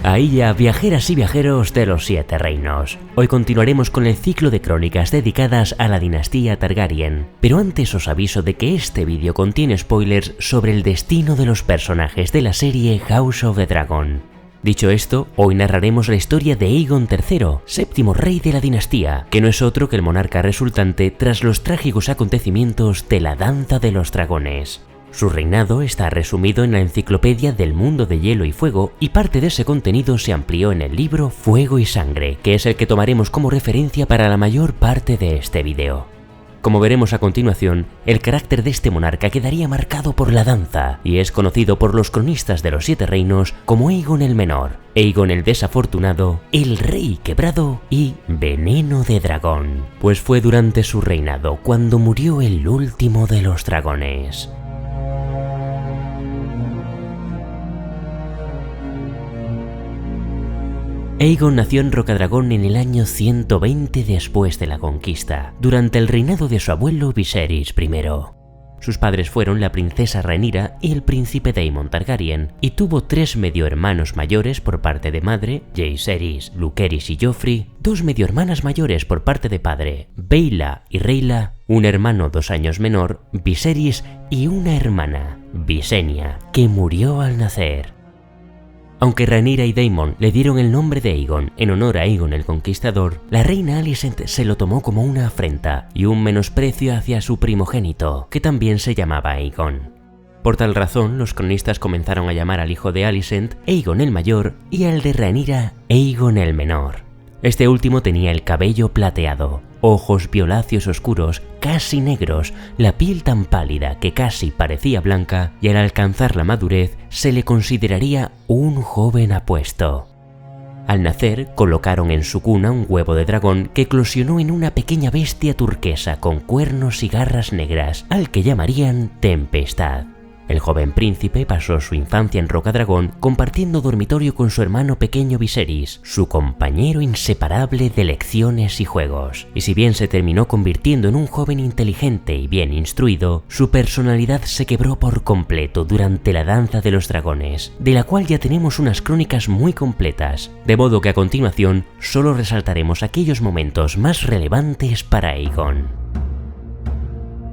Ahí ya, viajeras y viajeros de los 7 reinos. Hoy continuaremos con el ciclo de crónicas dedicadas a la dinastía Targaryen, pero antes os aviso de que este vídeo contiene spoilers sobre el destino de los personajes de la serie House of the Dragon. Dicho esto, hoy narraremos la historia de Aegon III, séptimo rey de la dinastía, que no es otro que el monarca resultante tras los trágicos acontecimientos de la Danza de los Dragones. Su reinado está resumido en la enciclopedia del Mundo de Hielo y Fuego y parte de ese contenido se amplió en el libro Fuego y Sangre, que es el que tomaremos como referencia para la mayor parte de este vídeo. Como veremos a continuación, el carácter de este monarca quedaría marcado por la danza y es conocido por los cronistas de los 7 reinos como Aegon el Menor, Aegon el Desafortunado, el Rey Quebrado y Veneno de Dragón, pues fue durante su reinado cuando murió el último de los dragones. Aegon nació en Rocadragón en el año 120 después de la conquista, durante el reinado de su abuelo Viserys I. Sus padres fueron la princesa Rhaenyra y el príncipe Daemon Targaryen, y tuvo 3 medio hermanos mayores por parte de madre, Jaehaerys, Lucerys y Joffrey, 2 medio hermanas mayores por parte de padre, Baela y Rhaella, un hermano 2 años menor, Viserys, y una hermana, Visenya, que murió al nacer. Aunque Rhaenyra y Daemon le dieron el nombre de Aegon en honor a Aegon el Conquistador, la reina Alicent se lo tomó como una afrenta y un menosprecio hacia su primogénito, que también se llamaba Aegon. Por tal razón, los cronistas comenzaron a llamar al hijo de Alicent Aegon el Mayor y al de Rhaenyra Aegon el Menor. Este último tenía el cabello plateado, ojos violáceos oscuros, casi negros, la piel tan pálida que casi parecía blanca y al alcanzar la madurez se le consideraría un joven apuesto. Al nacer colocaron en su cuna un huevo de dragón que eclosionó en una pequeña bestia turquesa con cuernos y garras negras, al que llamarían Tempestad. El joven príncipe pasó su infancia en Rocadragón compartiendo dormitorio con su hermano pequeño Viserys, su compañero inseparable de lecciones y juegos. Y si bien se terminó convirtiendo en un joven inteligente y bien instruido, su personalidad se quebró por completo durante la Danza de los Dragones, de la cual ya tenemos unas crónicas muy completas, de modo que a continuación solo resaltaremos aquellos momentos más relevantes para Aegon.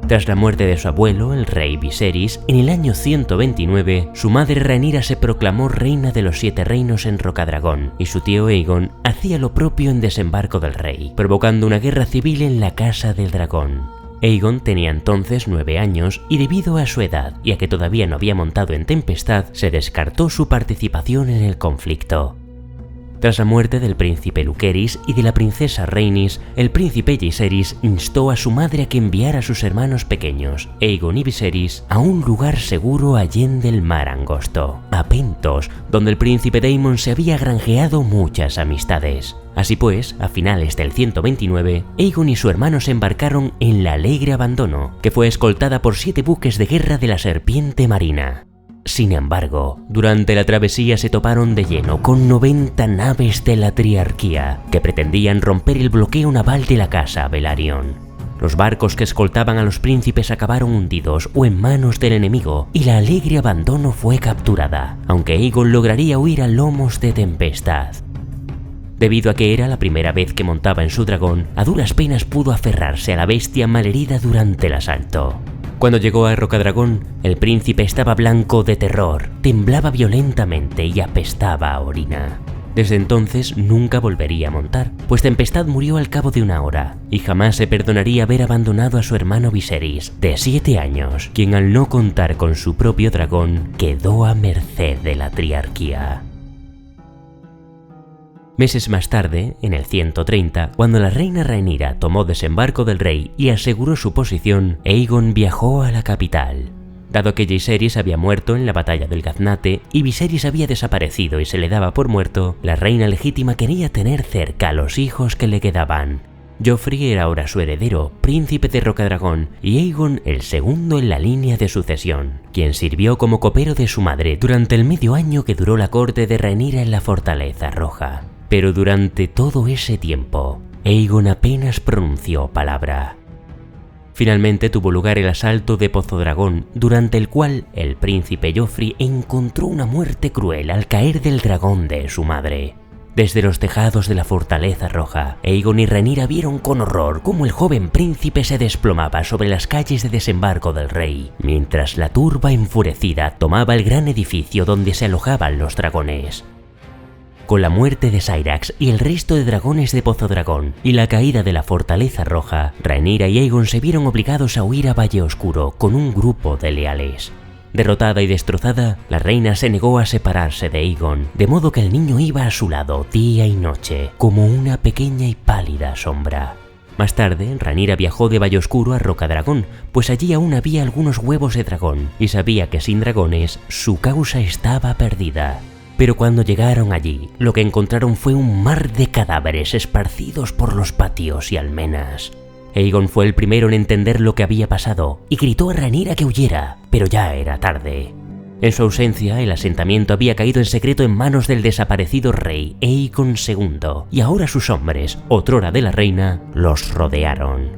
Tras la muerte de su abuelo, el rey Viserys, en el año 129, su madre Rhaenyra se proclamó reina de los 7 reinos en Rocadragón, y su tío Aegon hacía lo propio en Desembarco del Rey, provocando una guerra civil en la Casa del Dragón. Aegon tenía entonces 9 años y debido a su edad y a que todavía no había montado en Tempestad, se descartó su participación en el conflicto. Tras la muerte del príncipe Lucerys y de la princesa Rhaenys, el príncipe Jaehaerys instó a su madre a que enviara a sus hermanos pequeños, Aegon y Viserys, a un lugar seguro allende el mar angosto, a Pentos, donde el príncipe Daemon se había granjeado muchas amistades. Así pues, a finales del 129, Aegon y su hermano se embarcaron en la Alegre Abandono, que fue escoltada por 7 buques de guerra de la Serpiente Marina. Sin embargo, durante la travesía se toparon de lleno con 90 naves de la Triarquía, que pretendían romper el bloqueo naval de la casa Velaryon. Los barcos que escoltaban a los príncipes acabaron hundidos o en manos del enemigo, y la Alegre Abandono fue capturada, aunque Aegon lograría huir a lomos de Tempestad. Debido a que era la primera vez que montaba en su dragón, a duras penas pudo aferrarse a la bestia malherida durante el asalto. Cuando llegó a Rocadragón, el príncipe estaba blanco de terror, temblaba violentamente y apestaba a orina. Desde entonces nunca volvería a montar, pues Tempestad murió al cabo de 1 hora, y jamás se perdonaría haber abandonado a su hermano Viserys, de 7 años, quien al no contar con su propio dragón, quedó a merced de la Triarquía. Meses más tarde, en el 130, cuando la reina Rhaenyra tomó Desembarco del Rey y aseguró su posición, Aegon viajó a la capital. Dado que Jaehaerys había muerto en la batalla del Gaznate y Viserys había desaparecido y se le daba por muerto, la reina legítima quería tener cerca a los hijos que le quedaban. Joffrey era ahora su heredero, príncipe de Rocadragón, y Aegon el segundo en la línea de sucesión, quien sirvió como copero de su madre durante el medio año que duró la corte de Rhaenyra en la Fortaleza Roja. Pero durante todo ese tiempo, Aegon apenas pronunció palabra. Finalmente tuvo lugar el asalto de Pozo Dragón, durante el cual el príncipe Joffrey encontró una muerte cruel al caer del dragón de su madre. Desde los tejados de la Fortaleza Roja, Aegon y Rhaenyra vieron con horror cómo el joven príncipe se desplomaba sobre las calles de desembarco del rey, mientras la turba enfurecida tomaba el gran edificio donde se alojaban los dragones. Con la muerte de Syrax y el resto de dragones de Pozo Dragón y la caída de la Fortaleza Roja, Rhaenyra y Aegon se vieron obligados a huir a Valle Oscuro con un grupo de leales. Derrotada y destrozada, la reina se negó a separarse de Aegon, de modo que el niño iba a su lado día y noche, como una pequeña y pálida sombra. Más tarde, Rhaenyra viajó de Valle Oscuro a Rocadragón, pues allí aún había algunos huevos de dragón, y sabía que sin dragones su causa estaba perdida. Pero cuando llegaron allí, lo que encontraron fue un mar de cadáveres esparcidos por los patios y almenas. Aegon fue el primero en entender lo que había pasado y gritó a Rhaenyra que huyera, pero ya era tarde. En su ausencia, el asentamiento había caído en secreto en manos del desaparecido rey Aegon II, y ahora sus hombres, otrora de la reina, los rodearon.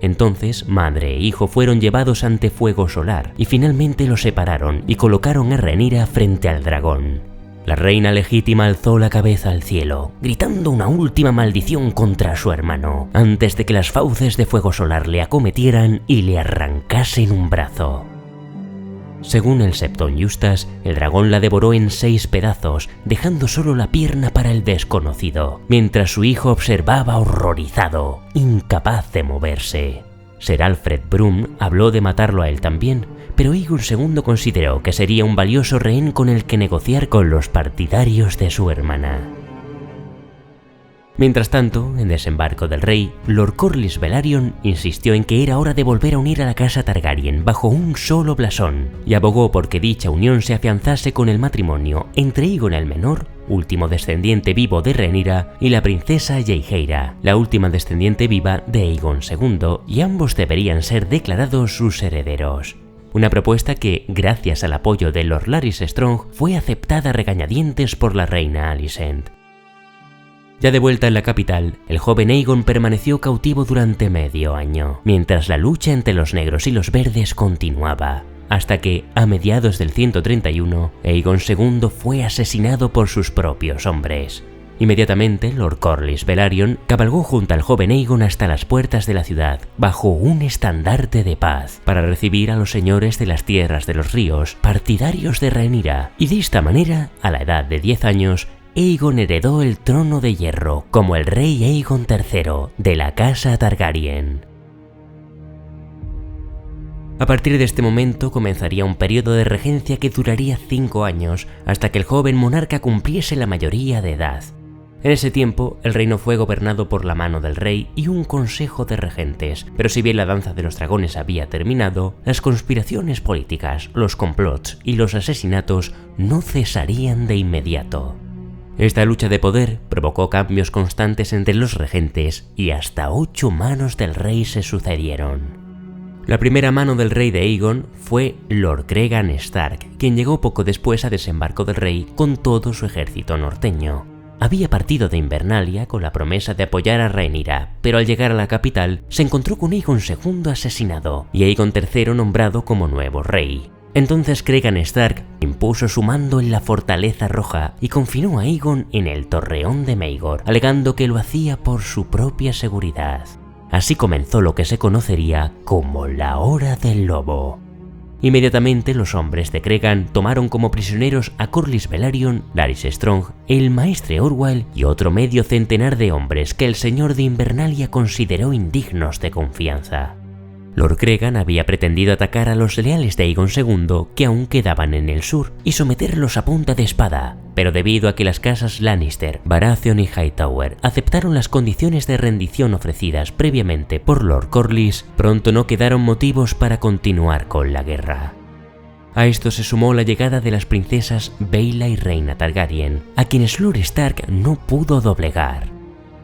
Entonces, madre e hijo fueron llevados ante Fuego Solar, y finalmente los separaron y colocaron a Rhaenyra frente al dragón. La reina legítima alzó la cabeza al cielo, gritando una última maldición contra su hermano, antes de que las fauces de Fuego Solar le acometieran y le arrancasen un brazo. Según el Septon Justas, el dragón la devoró en 6 pedazos, dejando solo la pierna para el desconocido, mientras su hijo observaba horrorizado, incapaz de moverse. Ser Alfred Brum habló de matarlo a él también, pero Aegon II consideró que sería un valioso rehén con el que negociar con los partidarios de su hermana. Mientras tanto, en Desembarco del Rey, Lord Corlys Velaryon insistió en que era hora de volver a unir a la casa Targaryen bajo un solo blasón, y abogó por que dicha unión se afianzase con el matrimonio entre Aegon el Menor, último descendiente vivo de Rhaenyra, y la princesa Jaehaera, la última descendiente viva de Aegon II, y ambos deberían ser declarados sus herederos. Una propuesta que, gracias al apoyo de Lord Larys Strong, fue aceptada a regañadientes por la reina Alicent. Ya de vuelta en la capital, el joven Aegon permaneció cautivo durante medio año, mientras la lucha entre los negros y los verdes continuaba, hasta que, a mediados del 131, Aegon II fue asesinado por sus propios hombres. Inmediatamente, Lord Corlys Velaryon cabalgó junto al joven Aegon hasta las puertas de la ciudad, bajo un estandarte de paz, para recibir a los señores de las tierras de los ríos, partidarios de Rhaenyra, y de esta manera, a la edad de 10 años, Aegon heredó el trono de hierro como el rey Aegon III de la casa Targaryen. A partir de este momento comenzaría un periodo de regencia que duraría 5 años hasta que el joven monarca cumpliese la mayoría de edad. En ese tiempo, el reino fue gobernado por la mano del rey y un consejo de regentes, pero si bien la danza de los dragones había terminado, las conspiraciones políticas, los complots y los asesinatos no cesarían de inmediato. Esta lucha de poder provocó cambios constantes entre los regentes y hasta 8 manos del rey se sucedieron. La primera mano del rey de Aegon fue Lord Cregan Stark, quien llegó poco después a Desembarco del Rey con todo su ejército norteño. Había partido de Invernalia con la promesa de apoyar a Rhaenyra, pero al llegar a la capital se encontró con Aegon II asesinado y Aegon III nombrado como nuevo rey. Entonces Cregan Stark impuso su mando en la Fortaleza Roja y confinó a Aegon en el Torreón de Maegor, alegando que lo hacía por su propia seguridad. Así comenzó lo que se conocería como la Hora del Lobo. Inmediatamente los hombres de Cregan tomaron como prisioneros a Corlys Velaryon, Larys Strong, el maestre Orwell y otro medio centenar de hombres que el señor de Invernalia consideró indignos de confianza. Lord Cregan había pretendido atacar a los leales de Aegon II que aún quedaban en el sur y someterlos a punta de espada, pero debido a que las casas Lannister, Baratheon y Hightower aceptaron las condiciones de rendición ofrecidas previamente por Lord Corlys, pronto no quedaron motivos para continuar con la guerra. A esto se sumó la llegada de las princesas Baela y Reina Targaryen, a quienes Lord Stark no pudo doblegar.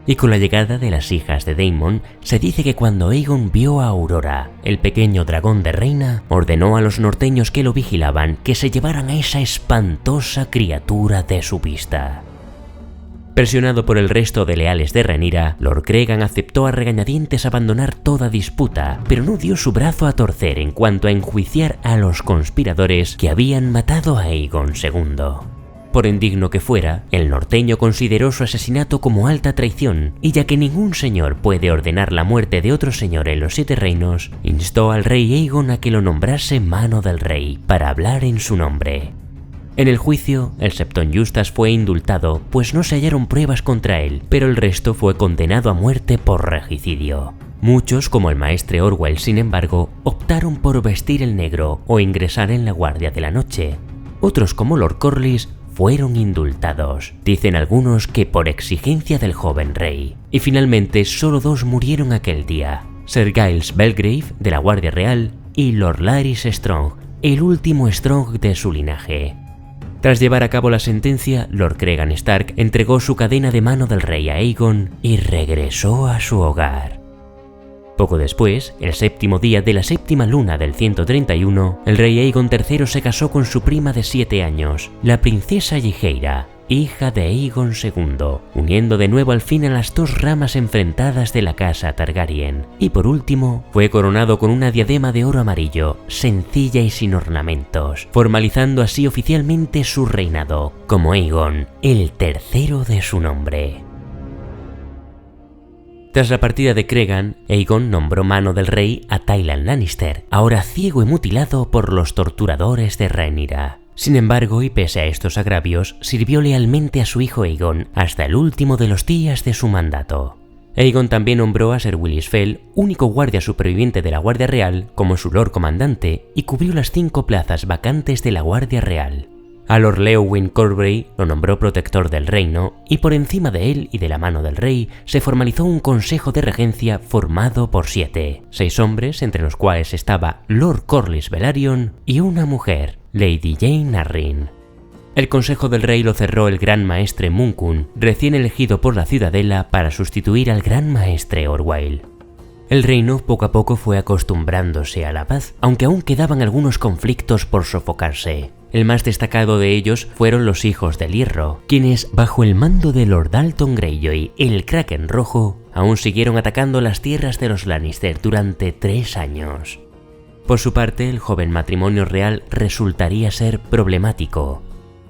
Y con la llegada de las hijas de Daemon, se dice que cuando Aegon vio a Aurora, el pequeño dragón de reina, ordenó a los norteños que lo vigilaban que se llevaran a esa espantosa criatura de su vista. Presionado por el resto de leales de Rhaenyra, Lord Cregan aceptó a regañadientes abandonar toda disputa, pero no dio su brazo a torcer en cuanto a enjuiciar a los conspiradores que habían matado a Aegon II. Por indigno que fuera, el norteño consideró su asesinato como alta traición, y ya que ningún señor puede ordenar la muerte de otro señor en los 7 reinos, instó al rey Aegon a que lo nombrase Mano del Rey, para hablar en su nombre. En el juicio, el Septon Justas fue indultado, pues no se hallaron pruebas contra él, pero el resto fue condenado a muerte por regicidio. Muchos, como el maestre Orwell, sin embargo, optaron por vestir el negro o ingresar en la Guardia de la Noche. Otros, como Lord Corlys, fueron indultados. Dicen algunos que por exigencia del joven rey. Y finalmente, solo 2 murieron aquel día: Ser Giles Belgrave, de la Guardia Real, y Lord Larys Strong, el último Strong de su linaje. Tras llevar a cabo la sentencia, Lord Cregan Stark entregó su cadena de Mano del Rey a Aegon y regresó a su hogar. Poco después, el 7º día de la 7ª luna del 131, el rey Aegon III se casó con su prima de 7 años, la princesa Jaehaera, hija de Aegon II, uniendo de nuevo al fin a las 2 ramas enfrentadas de la casa Targaryen. Y por último, fue coronado con una diadema de oro amarillo, sencilla y sin ornamentos, formalizando así oficialmente su reinado, como Aegon, el tercero de su nombre. Tras la partida de Cregan, Aegon nombró Mano del Rey a Tyland Lannister, ahora ciego y mutilado por los torturadores de Rhaenyra. Sin embargo, y pese a estos agravios, sirvió lealmente a su hijo Aegon hasta el último de los días de su mandato. Aegon también nombró a Ser Willis Fell, único guardia superviviente de la Guardia Real, como su Lord Comandante, y cubrió las 5 plazas vacantes de la Guardia Real. A Lord Leowyn Corbray lo nombró protector del reino, y por encima de él y de la Mano del Rey se formalizó un consejo de regencia formado por 6 hombres, entre los cuales estaba Lord Corlys Velaryon, y una mujer, Lady Jane Arryn. El consejo del rey lo cerró el Gran Maestre Munkun, recién elegido por la Ciudadela para sustituir al Gran Maestre Orwell. El reino poco a poco fue acostumbrándose a la paz, aunque aún quedaban algunos conflictos por sofocarse. El más destacado de ellos fueron los Hijos del Hierro, quienes, bajo el mando de Lord Dalton Greyjoy, el Kraken Rojo, aún siguieron atacando las tierras de los Lannister durante 3 años. Por su parte, el joven matrimonio real resultaría ser problemático.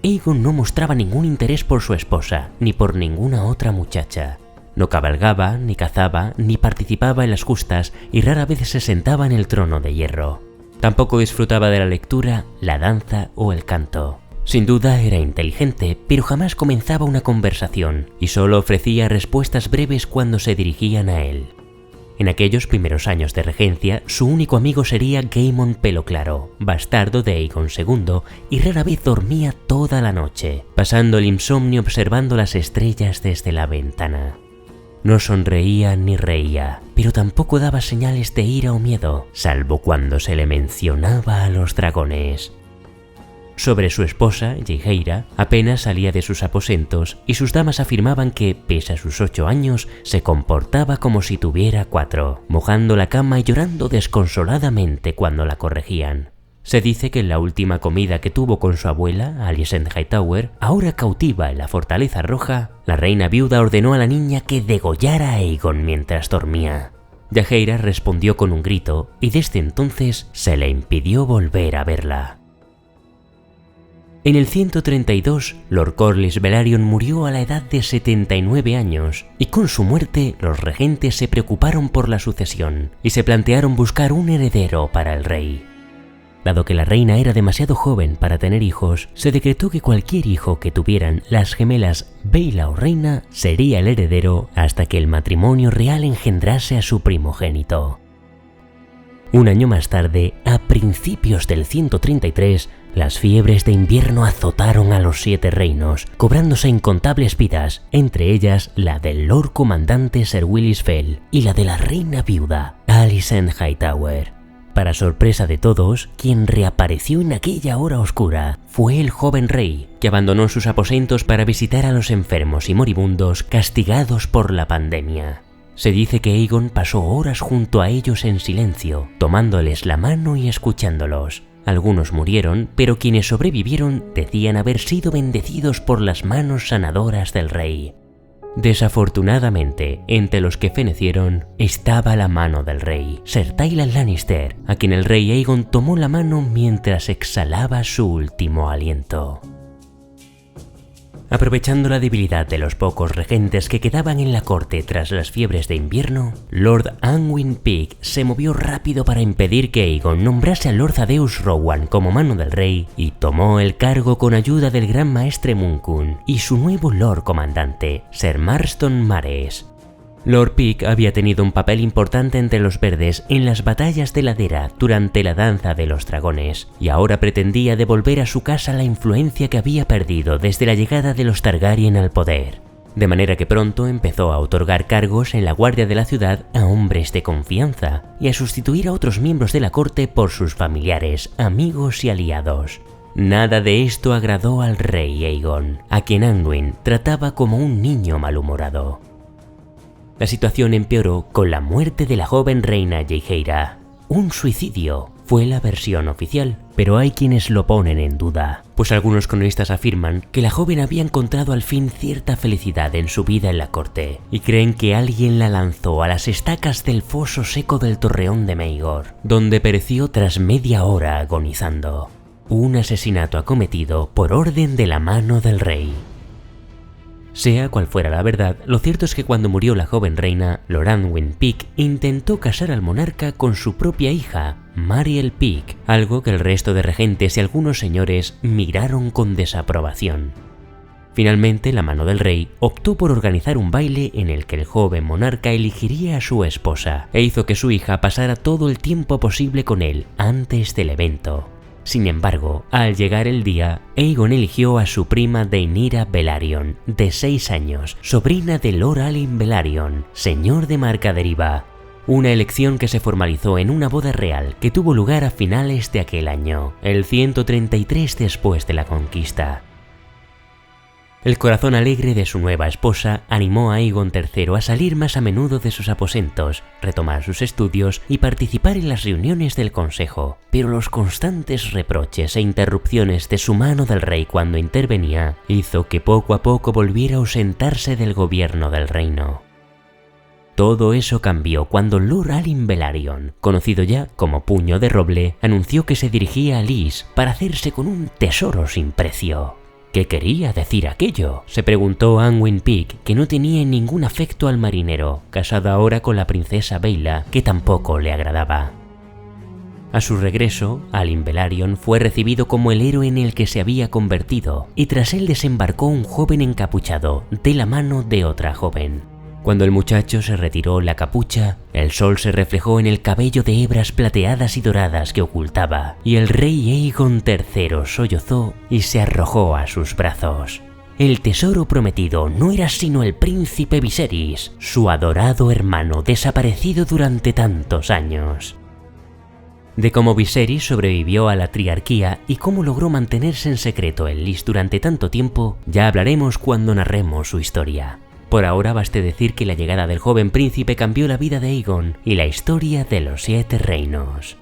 Aegon no mostraba ningún interés por su esposa, ni por ninguna otra muchacha. No cabalgaba, ni cazaba, ni participaba en las justas y rara vez se sentaba en el trono de hierro. Tampoco disfrutaba de la lectura, la danza o el canto. Sin duda era inteligente, pero jamás comenzaba una conversación y solo ofrecía respuestas breves cuando se dirigían a él. En aquellos primeros años de regencia, su único amigo sería Gaemon Pelo Claro, bastardo de Aegon II, y rara vez dormía toda la noche, pasando el insomnio observando las estrellas desde la ventana. No sonreía ni reía, pero tampoco daba señales de ira o miedo, salvo cuando se le mencionaba a los dragones. Sobre su esposa, Jaehaera, apenas salía de sus aposentos y sus damas afirmaban que, pese a sus 8 años, se comportaba como si tuviera 4, mojando la cama y llorando desconsoladamente cuando la corregían. Se dice que en la última comida que tuvo con su abuela, Alicent Hightower, ahora cautiva en la Fortaleza Roja, la reina viuda ordenó a la niña que degollara a Aegon mientras dormía. Jaehaera respondió con un grito y desde entonces se le impidió volver a verla. En el 132, Lord Corlys Velaryon murió a la edad de 79 años, y con su muerte los regentes se preocuparon por la sucesión y se plantearon buscar un heredero para el rey. Dado que la reina era demasiado joven para tener hijos, se decretó que cualquier hijo que tuvieran las gemelas Baela o Reina sería el heredero hasta que el matrimonio real engendrase a su primogénito. Un año más tarde, a principios del 133, las fiebres de invierno azotaron a los 7 reinos, cobrándose incontables vidas, entre ellas la del Lord Comandante Ser Willis Fell y la de la reina viuda, Alicent Hightower. Para sorpresa de todos, quien reapareció en aquella hora oscura fue el joven rey, que abandonó sus aposentos para visitar a los enfermos y moribundos castigados por la pandemia. Se dice que Aegon pasó horas junto a ellos en silencio, tomándoles la mano y escuchándolos. Algunos murieron, pero quienes sobrevivieron decían haber sido bendecidos por las manos sanadoras del rey. Desafortunadamente, entre los que fenecieron estaba la mano del rey, Ser Tywin Lannister, a quien el rey Aegon tomó la mano mientras exhalaba su último aliento. Aprovechando la debilidad de los pocos regentes que quedaban en la corte tras las fiebres de invierno, Lord Anwin Peake se movió rápido para impedir que Aegon nombrase a Lord Thaddeus Rowan como mano del rey y tomó el cargo con ayuda del gran maestre Munkun y su nuevo Lord Comandante, Ser Marston Mares. Lord Peake había tenido un papel importante entre los verdes en las batallas de ladera durante la danza de los dragones, y ahora pretendía devolver a su casa la influencia que había perdido desde la llegada de los Targaryen al poder. De manera que pronto empezó a otorgar cargos en la guardia de la ciudad a hombres de confianza y a sustituir a otros miembros de la corte por sus familiares, amigos y aliados. Nada de esto agradó al rey Aegon, a quien Anduin trataba como un niño malhumorado. La situación empeoró con la muerte de la joven reina Jaehaera. Un suicidio fue la versión oficial, pero hay quienes lo ponen en duda, pues algunos cronistas afirman que la joven había encontrado al fin cierta felicidad en su vida en la corte, y creen que alguien la lanzó a las estacas del foso seco del Torreón de Maegor, donde pereció tras media hora agonizando. Un asesinato acometido por orden de la mano del rey. Sea cual fuera la verdad, lo cierto es que cuando murió la joven reina, Lord Anwin Peake intentó casar al monarca con su propia hija, Mariel Peake, algo que el resto de regentes y algunos señores miraron con desaprobación. Finalmente, la mano del rey optó por organizar un baile en el que el joven monarca elegiría a su esposa e hizo que su hija pasara todo el tiempo posible con él antes del evento. Sin embargo, al llegar el día, Aegon eligió a su prima Rhaenyra Velaryon, de 6 años, sobrina de Lord Alyn Velaryon, señor de Marcaderiva. Una elección que se formalizó en una boda real que tuvo lugar a finales de aquel año, el 133 después de la conquista. El corazón alegre de su nueva esposa animó a Aegon III a salir más a menudo de sus aposentos, retomar sus estudios y participar en las reuniones del consejo, pero los constantes reproches e interrupciones de su mano del rey cuando intervenía hizo que poco a poco volviera a ausentarse del gobierno del reino. Todo eso cambió cuando Lord Alyn Velaryon, conocido ya como Puño de Roble, anunció que se dirigía a Lys para hacerse con un tesoro sin precio. ¿Qué quería decir aquello?, se preguntó Anwin Peake, que no tenía ningún afecto al marinero, casado ahora con la princesa Baela, que tampoco le agradaba. A su regreso, Alyn Velaryon fue recibido como el héroe en el que se había convertido, y tras él desembarcó un joven encapuchado de la mano de otra joven. Cuando el muchacho se retiró la capucha, el sol se reflejó en el cabello de hebras plateadas y doradas que ocultaba, y el rey Aegon III sollozó y se arrojó a sus brazos. El tesoro prometido no era sino el príncipe Viserys, su adorado hermano desaparecido durante tantos años. De cómo Viserys sobrevivió a la triarquía y cómo logró mantenerse en secreto en Lys durante tanto tiempo, ya hablaremos cuando narremos su historia. Por ahora baste decir que la llegada del joven príncipe cambió la vida de Aegon y la historia de los 7 reinos.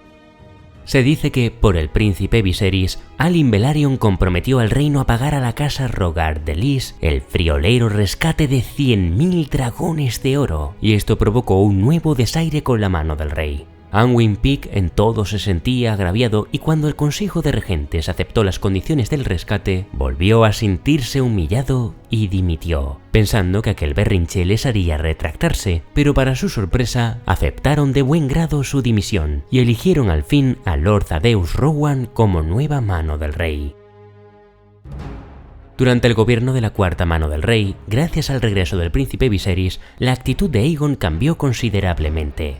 Se dice que, por el príncipe Viserys, Alyn Velaryon comprometió al reino a pagar a la casa Rhaegar de Lys el friolero rescate de 100.000 dragones de oro, y esto provocó un nuevo desaire con la mano del rey. Anwin Peake en todo se sentía agraviado, y cuando el Consejo de Regentes aceptó las condiciones del rescate, volvió a sentirse humillado y dimitió, pensando que aquel berrinche les haría retractarse, pero para su sorpresa aceptaron de buen grado su dimisión y eligieron al fin a Lord Thaddeus Rowan como nueva mano del rey. Durante el gobierno de la cuarta mano del rey, gracias al regreso del príncipe Viserys, la actitud de Aegon cambió considerablemente.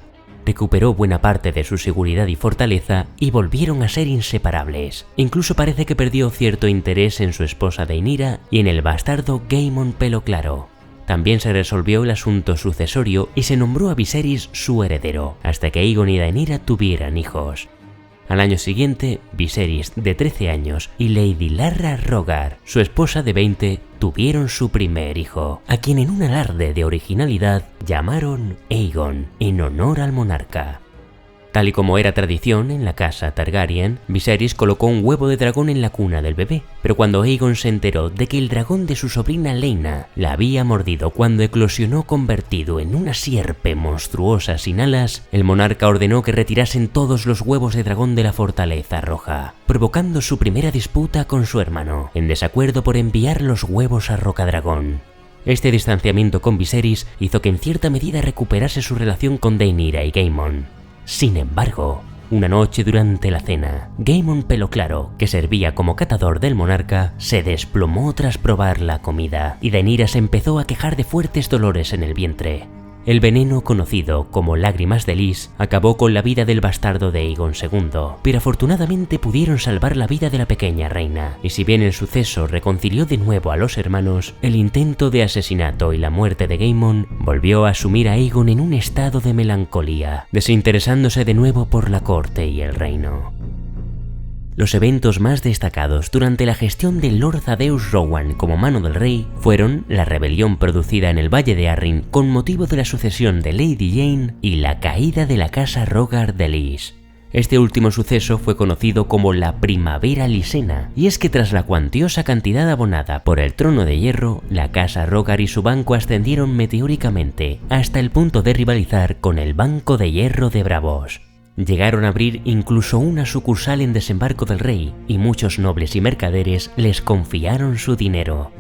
Recuperó buena parte de su seguridad y fortaleza y volvieron a ser inseparables. Incluso parece que perdió cierto interés en su esposa Rhaenyra y en el bastardo Gaemon Pelo Claro. También se resolvió el asunto sucesorio y se nombró a Viserys su heredero, hasta que Aegon y Rhaenyra tuvieran hijos. Al año siguiente, Viserys, de 13 años, y Lady Larra Rhaegar, su esposa de 20, tuvieron su primer hijo, a quien en un alarde de originalidad llamaron Aegon, en honor al monarca. Tal y como era tradición en la casa Targaryen, Viserys colocó un huevo de dragón en la cuna del bebé, pero cuando Aegon se enteró de que el dragón de su sobrina Laena la había mordido cuando eclosionó convertido en una sierpe monstruosa sin alas, el monarca ordenó que retirasen todos los huevos de dragón de la Fortaleza Roja, provocando su primera disputa con su hermano, en desacuerdo por enviar los huevos a Rocadragón. Este distanciamiento con Viserys hizo que en cierta medida recuperase su relación con Rhaenyra y Daemon. Sin embargo, una noche durante la cena, Daemon Pelo Claro, que servía como catador del monarca, se desplomó tras probar la comida y Rhaenyra se empezó a quejar de fuertes dolores en el vientre. El veneno conocido como lágrimas de Lys acabó con la vida del bastardo de Aegon II, pero afortunadamente pudieron salvar la vida de la pequeña reina, y si bien el suceso reconcilió de nuevo a los hermanos, el intento de asesinato y la muerte de Daemon volvió a sumir a Aegon en un estado de melancolía, desinteresándose de nuevo por la corte y el reino. Los eventos más destacados durante la gestión de Lord Thaddeus Rowan como mano del rey fueron la rebelión producida en el Valle de Arryn con motivo de la sucesión de Lady Jane y la caída de la casa Rhaegar de Lys. Este último suceso fue conocido como la Primavera Lysena, y es que tras la cuantiosa cantidad abonada por el Trono de Hierro, la casa Rhaegar y su banco ascendieron meteóricamente hasta el punto de rivalizar con el Banco de Hierro de Braavos. Llegaron a abrir incluso una sucursal en Desembarco del Rey, y muchos nobles y mercaderes les confiaron su dinero.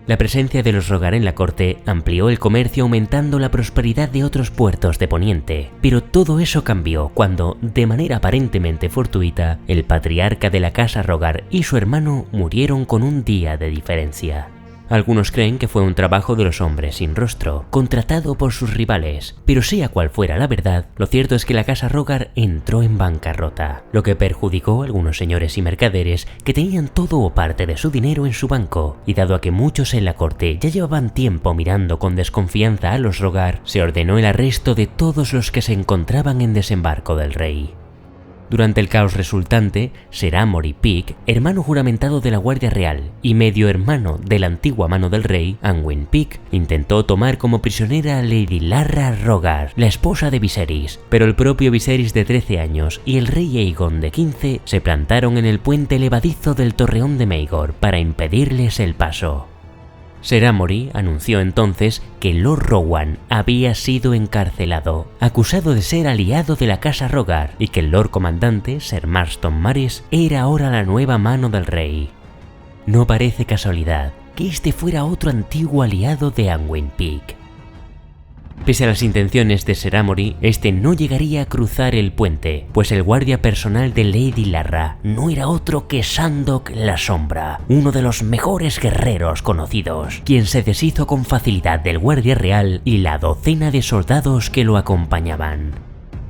La presencia de los Rhaegar en la corte amplió el comercio aumentando la prosperidad de otros puertos de Poniente, pero todo eso cambió cuando, de manera aparentemente fortuita, el patriarca de la casa Rhaegar y su hermano murieron con un día de diferencia. Algunos creen que fue un trabajo de los hombres sin rostro, contratado por sus rivales, pero sea cual fuera la verdad, lo cierto es que la casa Rhaegar entró en bancarrota, lo que perjudicó a algunos señores y mercaderes que tenían todo o parte de su dinero en su banco, y dado a que muchos en la corte ya llevaban tiempo mirando con desconfianza a los Rhaegar, se ordenó el arresto de todos los que se encontraban en Desembarco del Rey. Durante el caos resultante, Ser Amory Pike, hermano juramentado de la Guardia Real y medio hermano de la antigua mano del rey, Anwin Pike, intentó tomar como prisionera a Lady Larra Rhaegar, la esposa de Viserys, pero el propio Viserys de 13 años y el rey Aegon de 15 se plantaron en el puente levadizo del Torreón de Maegor para impedirles el paso. Ser Amory anunció entonces que Lord Rowan había sido encarcelado, acusado de ser aliado de la casa Rhaegar, y que el Lord Comandante, Ser Marston Marys, era ahora la nueva mano del rey. No parece casualidad que este fuera otro antiguo aliado de Anwin Pike. Pese a las intenciones de Ser Amory, este no llegaría a cruzar el puente, pues el guardia personal de Lady Larra no era otro que Sandok la Sombra, uno de los mejores guerreros conocidos, quien se deshizo con facilidad del guardia real y la docena de soldados que lo acompañaban.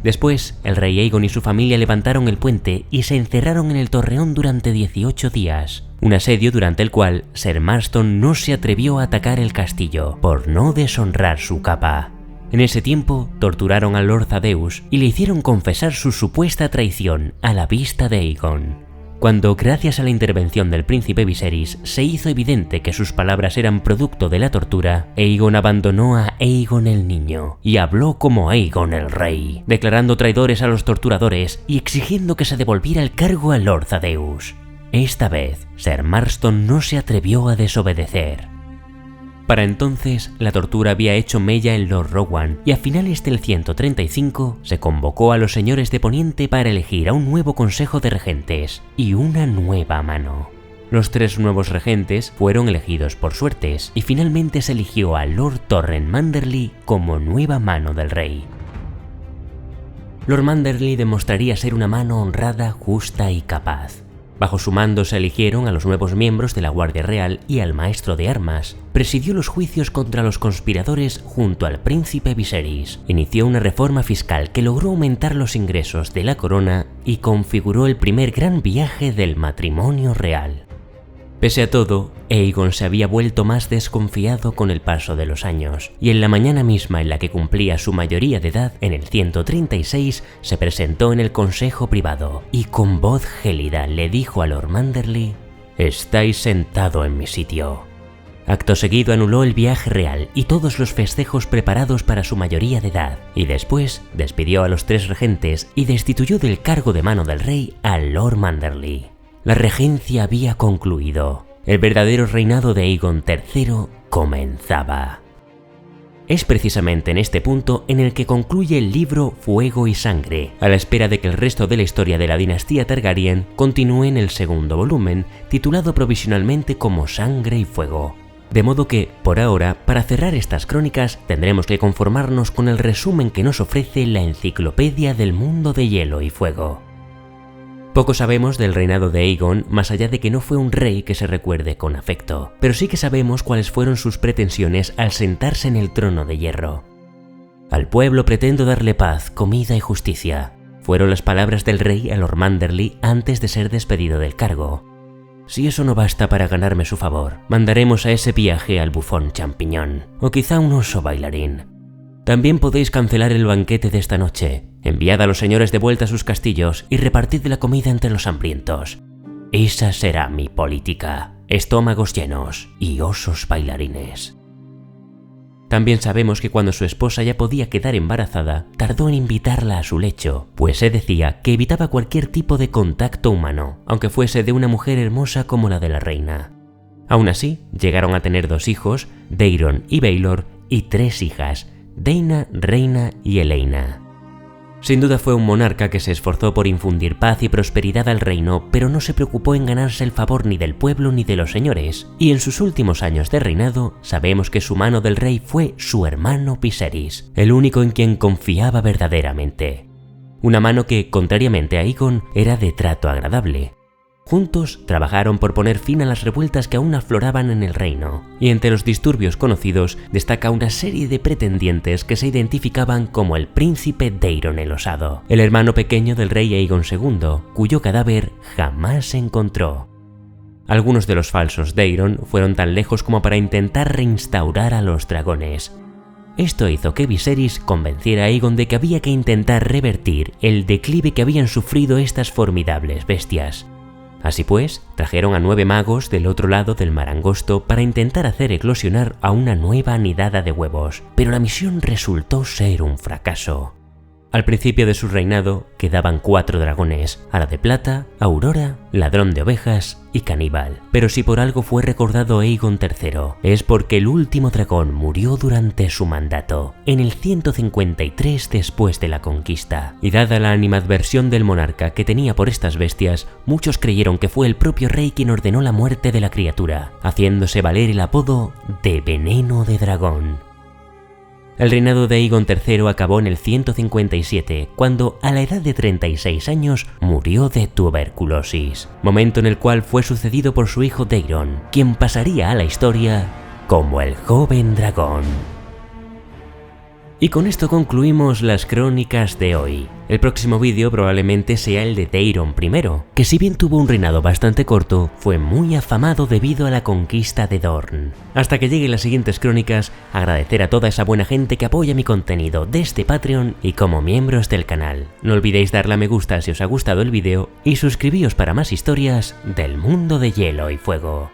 Después, el rey Aegon y su familia levantaron el puente y se encerraron en el torreón durante 18 días, un asedio durante el cual Ser Marston no se atrevió a atacar el castillo, por no deshonrar su capa. En ese tiempo, torturaron a Lord Thaddeus y le hicieron confesar su supuesta traición a la vista de Aegon. Cuando, gracias a la intervención del príncipe Viserys, se hizo evidente que sus palabras eran producto de la tortura, Aegon abandonó a Aegon el Niño y habló como Aegon el Rey, declarando traidores a los torturadores y exigiendo que se devolviera el cargo a Lord Thaddeus. Esta vez, Ser Marston no se atrevió a desobedecer. Para entonces, la tortura había hecho mella en Lord Rowan, y a finales del 135 se convocó a los señores de Poniente para elegir a un nuevo consejo de regentes y una nueva mano. Los 3 nuevos regentes fueron elegidos por suertes, y finalmente se eligió a Lord Torrent Manderly como nueva mano del rey. Lord Manderly demostraría ser una mano honrada, justa y capaz. Bajo su mando se eligieron a los nuevos miembros de la Guardia Real y al maestro de armas. Presidió los juicios contra los conspiradores junto al príncipe Viserys. Inició una reforma fiscal que logró aumentar los ingresos de la corona y configuró el primer gran viaje del matrimonio real. Pese a todo, Aegon se había vuelto más desconfiado con el paso de los años, y en la mañana misma en la que cumplía su mayoría de edad, en el 136, se presentó en el consejo privado, y con voz gélida le dijo a Lord Manderly: «Estáis sentado en mi sitio». Acto seguido anuló el viaje real y todos los festejos preparados para su mayoría de edad, y después despidió a los 3 regentes y destituyó del cargo de mano del rey a Lord Manderly. La regencia había concluido. El verdadero reinado de Aegon III comenzaba. Es precisamente en este punto en el que concluye el libro Fuego y Sangre, a la espera de que el resto de la historia de la dinastía Targaryen continúe en el segundo volumen, titulado provisionalmente como Sangre y Fuego. De modo que, por ahora, para cerrar estas crónicas, tendremos que conformarnos con el resumen que nos ofrece la Enciclopedia del Mundo de Hielo y Fuego. Poco sabemos del reinado de Aegon más allá de que no fue un rey que se recuerde con afecto, pero sí que sabemos cuáles fueron sus pretensiones al sentarse en el trono de hierro. Al pueblo pretendo darle paz, comida y justicia. Fueron las palabras del rey a Lord Manderly antes de ser despedido del cargo. Si eso no basta para ganarme su favor, mandaremos a ese viaje al bufón champiñón, o quizá un oso bailarín. También podéis cancelar el banquete de esta noche. Enviad a los señores de vuelta a sus castillos y repartid la comida entre los hambrientos. Esa será mi política. Estómagos llenos y osos bailarines. También sabemos que cuando su esposa ya podía quedar embarazada, tardó en invitarla a su lecho, pues se decía que evitaba cualquier tipo de contacto humano, aunque fuese de una mujer hermosa como la de la reina. Aún así, llegaron a tener 2 hijos, Daeron y Baelor, y 3 hijas, Daena, Reina y Elaena. Sin duda fue un monarca que se esforzó por infundir paz y prosperidad al reino, pero no se preocupó en ganarse el favor ni del pueblo ni de los señores, y en sus últimos años de reinado sabemos que su mano del rey fue su hermano Viserys, el único en quien confiaba verdaderamente. Una mano que, contrariamente a Aegon, era de trato agradable. Juntos trabajaron por poner fin a las revueltas que aún afloraban en el reino, y entre los disturbios conocidos destaca una serie de pretendientes que se identificaban como el príncipe Daeron el Osado, el hermano pequeño del rey Aegon II, cuyo cadáver jamás se encontró. Algunos de los falsos Daeron fueron tan lejos como para intentar reinstaurar a los dragones. Esto hizo que Viserys convenciera a Aegon de que había que intentar revertir el declive que habían sufrido estas formidables bestias. Así pues, trajeron a 9 magos del otro lado del mar angosto para intentar hacer eclosionar a una nueva nidada de huevos, pero la misión resultó ser un fracaso. Al principio de su reinado quedaban 4 dragones, Hada de Plata, Aurora, Ladrón de Ovejas y Caníbal. Pero si por algo fue recordado Aegon III, es porque el último dragón murió durante su mandato, en el 153 después de la conquista. Y dada la animadversión del monarca que tenía por estas bestias, muchos creyeron que fue el propio rey quien ordenó la muerte de la criatura, haciéndose valer el apodo de Veneno de Dragón. El reinado de Aegon III acabó en el 157, cuando a la edad de 36 años murió de tuberculosis, momento en el cual fue sucedido por su hijo Daeron, quien pasaría a la historia como el joven dragón. Y con esto concluimos las crónicas de hoy. El próximo vídeo probablemente sea el de Daeron I, que si bien tuvo un reinado bastante corto, fue muy afamado debido a la conquista de Dorne. Hasta que lleguen las siguientes crónicas, agradecer a toda esa buena gente que apoya mi contenido desde Patreon y como miembros del canal. No olvidéis darle a me gusta si os ha gustado el vídeo y suscribíos para más historias del mundo de Hielo y Fuego.